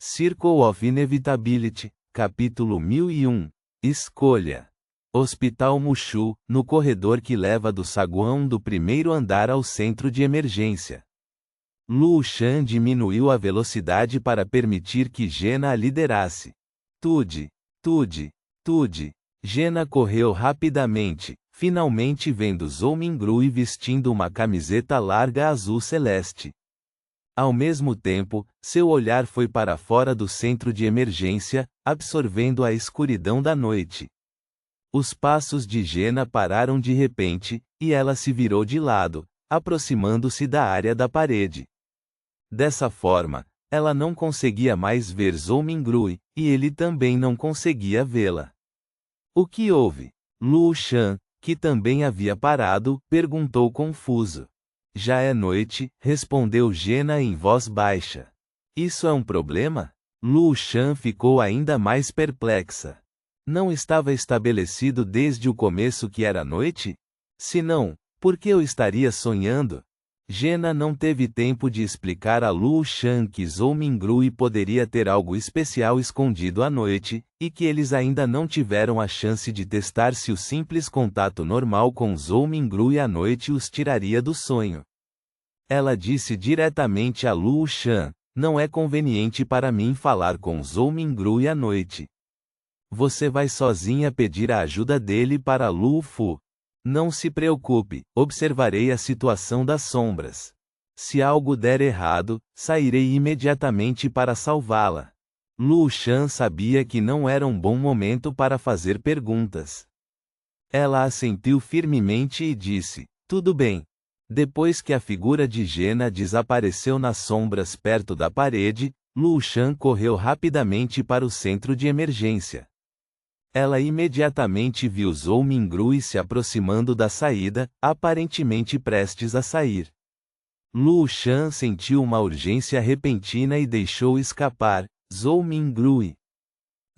Circle of Inevitability, capítulo 1001. Escolha. Hospital Mushu, no corredor que leva do saguão do primeiro andar ao centro de emergência. Lu Shan diminuiu a velocidade para permitir que Gena a liderasse. Tude. Gena correu rapidamente, finalmente vendo Zhou Mingrui vestindo uma camiseta larga azul celeste. Ao mesmo tempo, seu olhar foi para fora do centro de emergência, absorvendo a escuridão da noite. Os passos de Gena pararam de repente, e ela se virou de lado, aproximando-se da área da parede. Dessa forma, ela não conseguia mais ver Zhou Mingrui, e ele também não conseguia vê-la. O que houve? Lu Shan, que também havia parado, perguntou confuso. Já é noite, respondeu Gena em voz baixa. Isso é um problema? Lu Shan ficou ainda mais perplexa. Não estava estabelecido desde o começo que era noite? Se não, por que eu estaria sonhando? Gena não teve tempo de explicar a Lu Shan que Zhou Mingrui poderia ter algo especial escondido à noite, e que eles ainda não tiveram a chance de testar se o simples contato normal com Zhou Mingrui à noite os tiraria do sonho. Ela disse diretamente a Lu Shan: não é conveniente para mim falar com Zhou Mingrui à noite. Você vai sozinha pedir a ajuda dele para Lu Fu. Não se preocupe, observarei a situação das sombras. Se algo der errado, sairei imediatamente para salvá-la. Lu Shan sabia que não era um bom momento para fazer perguntas. Ela assentiu firmemente e disse: tudo bem. Depois que a figura de Gena desapareceu nas sombras perto da parede, Lu Shan correu rapidamente para o centro de emergência. Ela imediatamente viu Zhou Mingrui se aproximando da saída, aparentemente prestes a sair. Lu Shan sentiu uma urgência repentina e deixou escapar: Zhou Mingrui.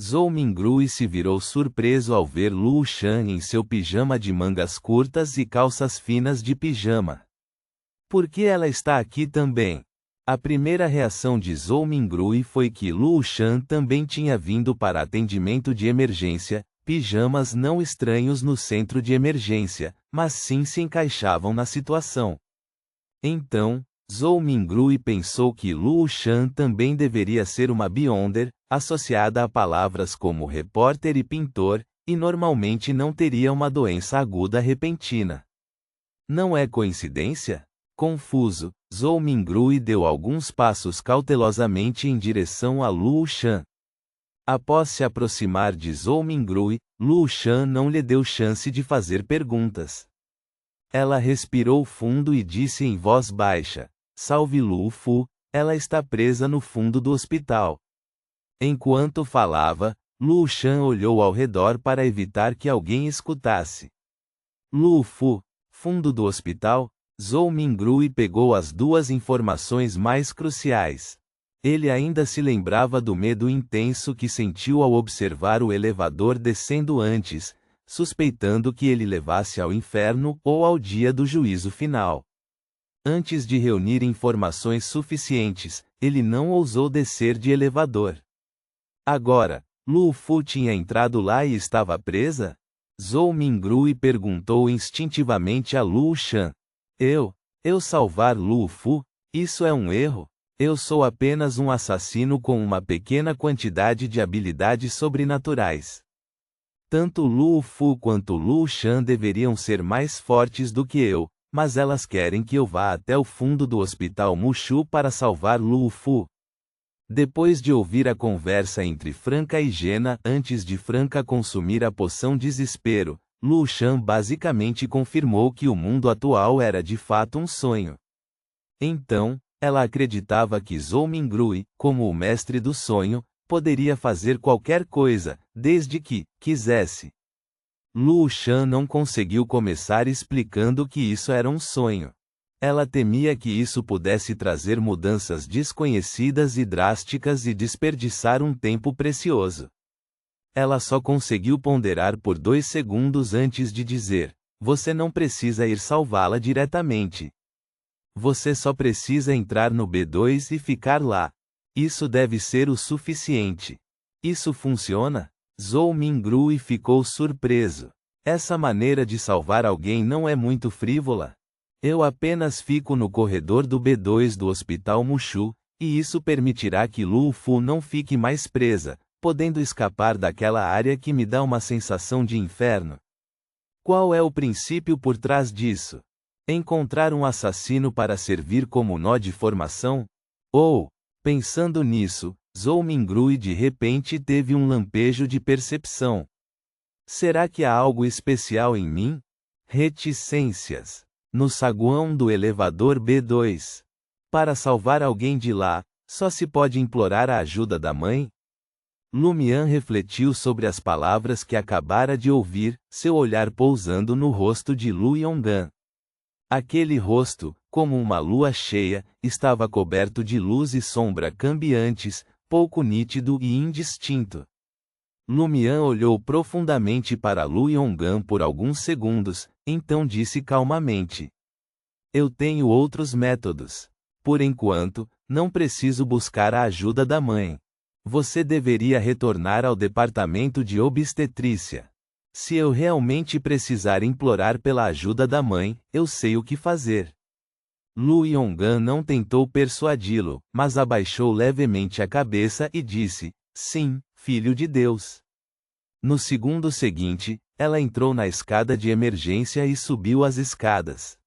Zhou Mingrui se virou surpreso ao ver Lu Shan em seu pijama de mangas curtas e calças finas de pijama. Por que ela está aqui também? A primeira reação de Zhou Mingrui foi que Lu Shan também tinha vindo para atendimento de emergência, pijamas não estranhos no centro de emergência, mas sim se encaixavam na situação. Então, Zhou Mingrui pensou que Lu Shan também deveria ser uma Beyonder, associada a palavras como repórter e pintor, e normalmente não teria uma doença aguda repentina. Não é coincidência? Confuso, Zhou Mingrui deu alguns passos cautelosamente em direção a Lu Shan. Após se aproximar de Zhou Mingrui, Lu Shan não lhe deu chance de fazer perguntas. Ela respirou fundo e disse em voz baixa: salve Lu Fu, ela está presa no fundo do hospital. Enquanto falava, Lu Shan olhou ao redor para evitar que alguém escutasse. Lu Fu, fundo do hospital? Zhou Mingrui pegou as duas informações mais cruciais. Ele ainda se lembrava do medo intenso que sentiu ao observar o elevador descendo antes, suspeitando que ele levasse ao inferno ou ao dia do juízo final. Antes de reunir informações suficientes, ele não ousou descer de elevador. Agora, Lu Fu tinha entrado lá e estava presa? Zhou Mingrui perguntou instintivamente a Lu Shan. Eu salvar Lu Fu? Isso é um erro? Eu sou apenas um assassino com uma pequena quantidade de habilidades sobrenaturais. Tanto Lu Fu quanto Lu Shan deveriam ser mais fortes do que eu, mas elas querem que eu vá até o fundo do hospital Mushu para salvar Lu Fu. Depois de ouvir a conversa entre Franca e Gena antes de Franca consumir a poção desespero, Lu Shan basicamente confirmou que o mundo atual era de fato um sonho. Então, ela acreditava que Zhou Mingrui, como o mestre do sonho, poderia fazer qualquer coisa, desde que quisesse. Lu Shan não conseguiu começar explicando que isso era um sonho. Ela temia que isso pudesse trazer mudanças desconhecidas e drásticas e desperdiçar um tempo precioso. Ela só conseguiu ponderar por 2 segundos antes de dizer: você não precisa ir salvá-la diretamente. Você só precisa entrar no B2 e ficar lá. Isso deve ser o suficiente. Isso funciona? Zhou Mingrui ficou surpreso. Essa maneira de salvar alguém não é muito frívola? Eu apenas fico no corredor do B2 do Hospital Mushu, e isso permitirá que Lu Fu não fique mais presa, podendo escapar daquela área que me dá uma sensação de inferno. Qual é o princípio por trás disso? Encontrar um assassino para servir como nó de formação? Ou, pensando nisso, Zhou Mingrui de repente teve um lampejo de percepção. Será que há algo especial em mim? Reticências. No saguão do elevador B2. Para salvar alguém de lá, só se pode implorar a ajuda da mãe? Lumian refletiu sobre as palavras que acabara de ouvir, seu olhar pousando no rosto de Lu Yonggan. Aquele rosto, como uma lua cheia, estava coberto de luz e sombra cambiantes, pouco nítido e indistinto. Lumian olhou profundamente para Lu Yonggan por alguns segundos, então disse calmamente: Eu tenho outros métodos. Por enquanto, não preciso buscar a ajuda da mãe. Você deveria retornar ao departamento de obstetrícia. Se eu realmente precisar implorar pela ajuda da mãe, eu sei o que fazer. Lu Yonggan não tentou persuadi-lo, mas abaixou levemente a cabeça e disse: Sim, filho de Deus. No segundo seguinte, ela entrou na escada de emergência e subiu as escadas.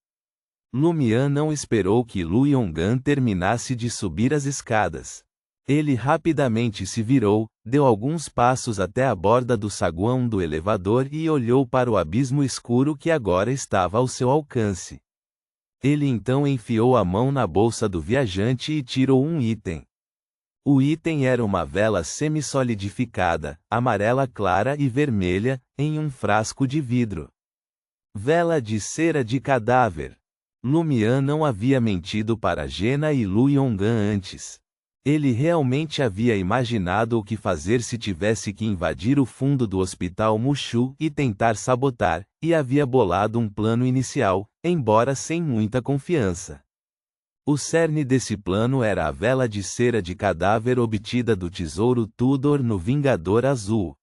Lumian não esperou que Lu Yonggan terminasse de subir as escadas. Ele rapidamente se virou, deu alguns passos até a borda do saguão do elevador e olhou para o abismo escuro que agora estava ao seu alcance. Ele então enfiou a mão na bolsa do viajante e tirou um item. O item era uma vela semi-solidificada, amarela clara e vermelha, em um frasco de vidro. Vela de cera de cadáver. Lumian não havia mentido para Gena e Lu Yonggan antes. Ele realmente havia imaginado o que fazer se tivesse que invadir o fundo do Hospital Mushu e tentar sabotar, e havia bolado um plano inicial, embora sem muita confiança. O cerne desse plano era a vela de cera de cadáver obtida do tesouro Tudor no Vingador Azul.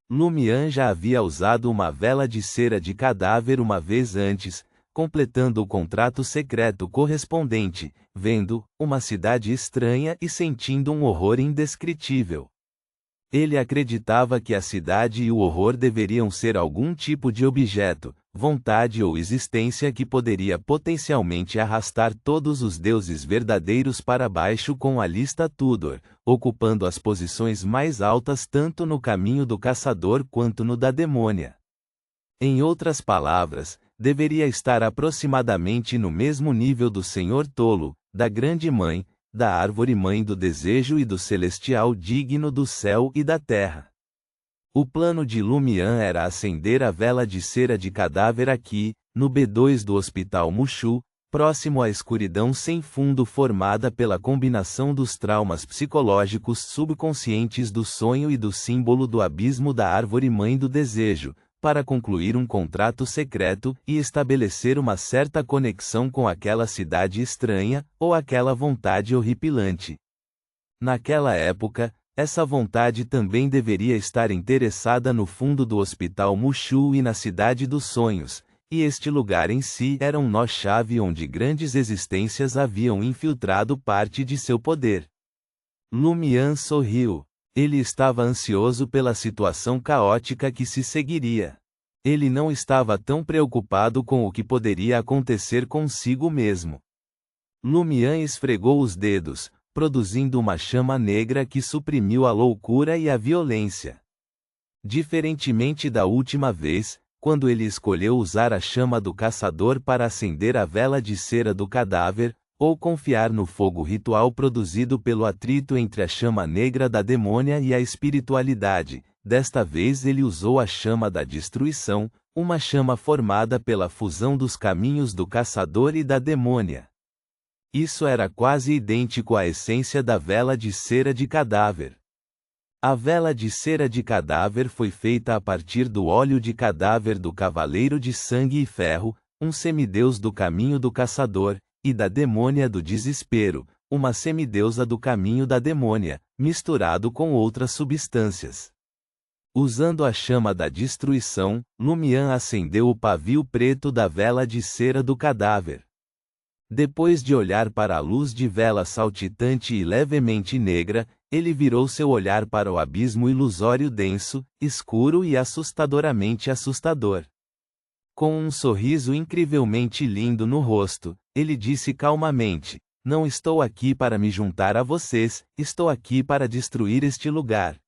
Lumian já havia usado uma vela de cera de cadáver uma vez antes, completando o contrato secreto correspondente, vendo uma cidade estranha e sentindo um horror indescritível. Ele acreditava que a cidade e o horror deveriam ser algum tipo de objeto, vontade ou existência que poderia potencialmente arrastar todos os deuses verdadeiros para baixo com a lista Tudor, ocupando as posições mais altas tanto no caminho do caçador quanto no da demônia. Em outras palavras, deveria estar aproximadamente no mesmo nível do Senhor Tolo, da Grande Mãe, da Árvore Mãe do Desejo e do Celestial Digno do Céu e da Terra. O plano de Lumian era acender a vela de cera de cadáver aqui, no B2 do Hospital Mushu, próximo à escuridão sem fundo formada pela combinação dos traumas psicológicos subconscientes do sonho e do símbolo do abismo da Árvore Mãe do Desejo, para concluir um contrato secreto e estabelecer uma certa conexão com aquela cidade estranha, ou aquela vontade horripilante. Naquela época, essa vontade também deveria estar interessada no fundo do Hospital Mushu e na Cidade dos Sonhos, e este lugar em si era um nó-chave onde grandes existências haviam infiltrado parte de seu poder. Lumian sorriu. Ele estava ansioso pela situação caótica que se seguiria. Ele não estava tão preocupado com o que poderia acontecer consigo mesmo. Lumian esfregou os dedos, produzindo uma chama negra que suprimiu a loucura e a violência. Diferentemente da última vez, quando ele escolheu usar a chama do caçador para acender a vela de cera do cadáver, ou confiar no fogo ritual produzido pelo atrito entre a chama negra da demônia e a espiritualidade, desta vez ele usou a chama da destruição, uma chama formada pela fusão dos caminhos do caçador e da demônia. Isso era quase idêntico à essência da vela de cera de cadáver. A vela de cera de cadáver foi feita a partir do óleo de cadáver do Cavaleiro de Sangue e Ferro, um semideus do caminho do caçador, e da demônia do desespero, uma semideusa do caminho da demônia, misturado com outras substâncias. Usando a chama da destruição, Lumian acendeu o pavio preto da vela de cera do cadáver. Depois de olhar para a luz de vela saltitante e levemente negra, ele virou seu olhar para o abismo ilusório denso, escuro e assustadoramente assustador. Com um sorriso incrivelmente lindo no rosto, ele disse calmamente: "Não estou aqui para me juntar a vocês, estou aqui para destruir este lugar."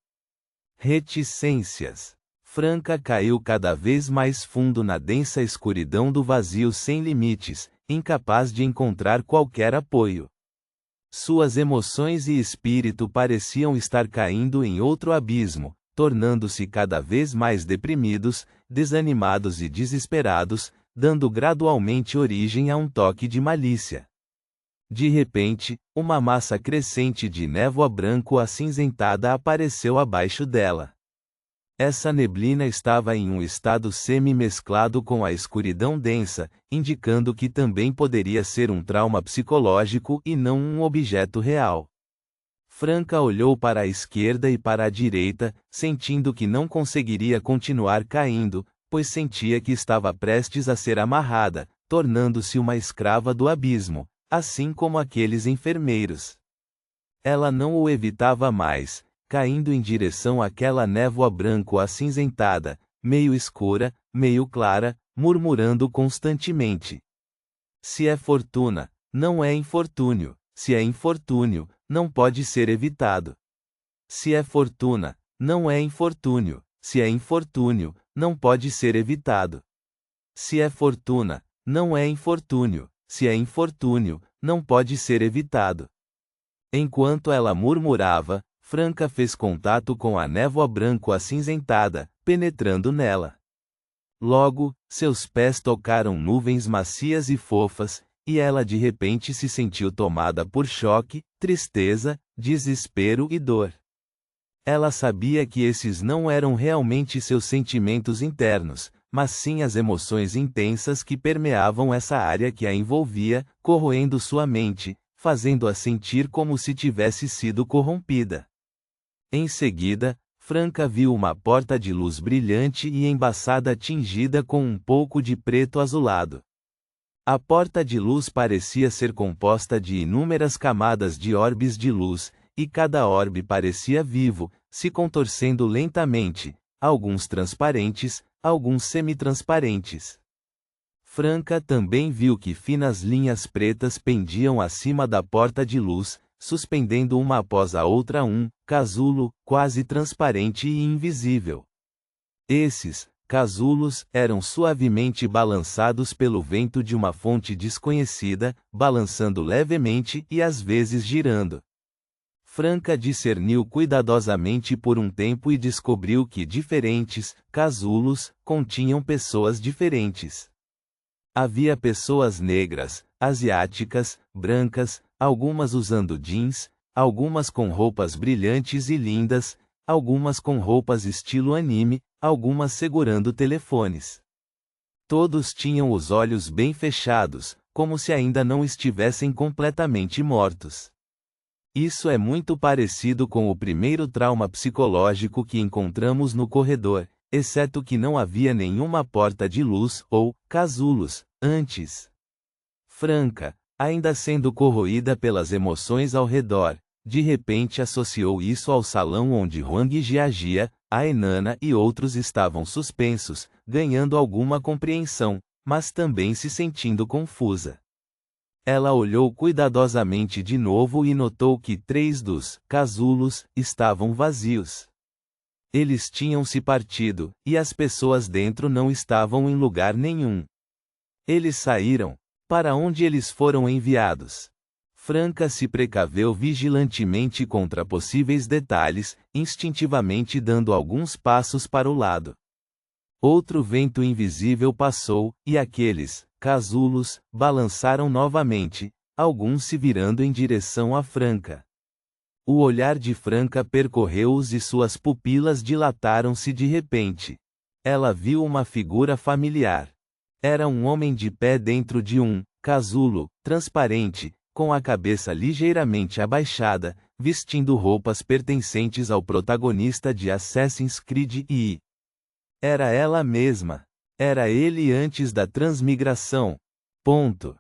Reticências. Franca caiu cada vez mais fundo na densa escuridão do vazio sem limites, incapaz de encontrar qualquer apoio. Suas emoções e espírito pareciam estar caindo em outro abismo, tornando-se cada vez mais deprimidos, desanimados e desesperados, dando gradualmente origem a um toque de malícia. De repente, uma massa crescente de névoa branco-acinzentada apareceu abaixo dela. Essa neblina estava em um estado semi-mesclado com a escuridão densa, indicando que também poderia ser um trauma psicológico e não um objeto real. Franca olhou para a esquerda e para a direita, sentindo que não conseguiria continuar caindo, pois sentia que estava prestes a ser amarrada, tornando-se uma escrava do abismo, assim como aqueles enfermeiros. Ela não o evitava mais, caindo em direção àquela névoa branco-acinzentada, meio escura, meio clara, murmurando constantemente: "Se é fortuna, não é infortúnio. Se é infortúnio, não pode ser evitado. Se é fortuna, não é infortúnio. Se é infortúnio, não pode ser evitado. Se é fortuna, não é infortúnio. Se é infortúnio, não pode ser evitado." Enquanto ela murmurava, Franca fez contato com a névoa branco-acinzentada, penetrando nela. Logo, seus pés tocaram nuvens macias e fofas, e ela de repente se sentiu tomada por choque, tristeza, desespero e dor. Ela sabia que esses não eram realmente seus sentimentos internos, mas sim as emoções intensas que permeavam essa área que a envolvia, corroendo sua mente, fazendo-a sentir como se tivesse sido corrompida. Em seguida, Franca viu uma porta de luz brilhante e embaçada tingida com um pouco de preto azulado. A porta de luz parecia ser composta de inúmeras camadas de orbes de luz, e cada orbe parecia vivo, se contorcendo lentamente, alguns transparentes, alguns semitransparentes. Franca também viu que finas linhas pretas pendiam acima da porta de luz, suspendendo uma após a outra um casulo, quase transparente e invisível. Esses casulos eram suavemente balançados pelo vento de uma fonte desconhecida, balançando levemente e às vezes girando. Franca discerniu cuidadosamente por um tempo e descobriu que diferentes casulos continham pessoas diferentes. Havia pessoas negras, asiáticas, brancas, algumas usando jeans, algumas com roupas brilhantes e lindas, algumas com roupas estilo anime, algumas segurando telefones. Todos tinham os olhos bem fechados, como se ainda não estivessem completamente mortos. Isso é muito parecido com o primeiro trauma psicológico que encontramos no corredor, exceto que não havia nenhuma porta de luz ou casulos antes. Franca, ainda sendo corroída pelas emoções ao redor, de repente associou isso ao salão onde Huang Jiajia, a enana e outros estavam suspensos, ganhando alguma compreensão, mas também se sentindo confusa. Ela olhou cuidadosamente de novo e notou que 3 dos casulos estavam vazios. Eles tinham se partido, e as pessoas dentro não estavam em lugar nenhum. Eles saíram. Para onde eles foram enviados? Franca se precaveu vigilantemente contra possíveis detalhes, instintivamente dando alguns passos para o lado. Outro vento invisível passou, e aqueles casulos balançaram novamente, alguns se virando em direção a Franca. O olhar de Franca percorreu-os e suas pupilas dilataram-se de repente. Ela viu uma figura familiar. Era um homem de pé dentro de um casulo transparente, com a cabeça ligeiramente abaixada, vestindo roupas pertencentes ao protagonista de Assassin's Creed e... Era ela mesma. Era ele antes da transmigração. Ponto.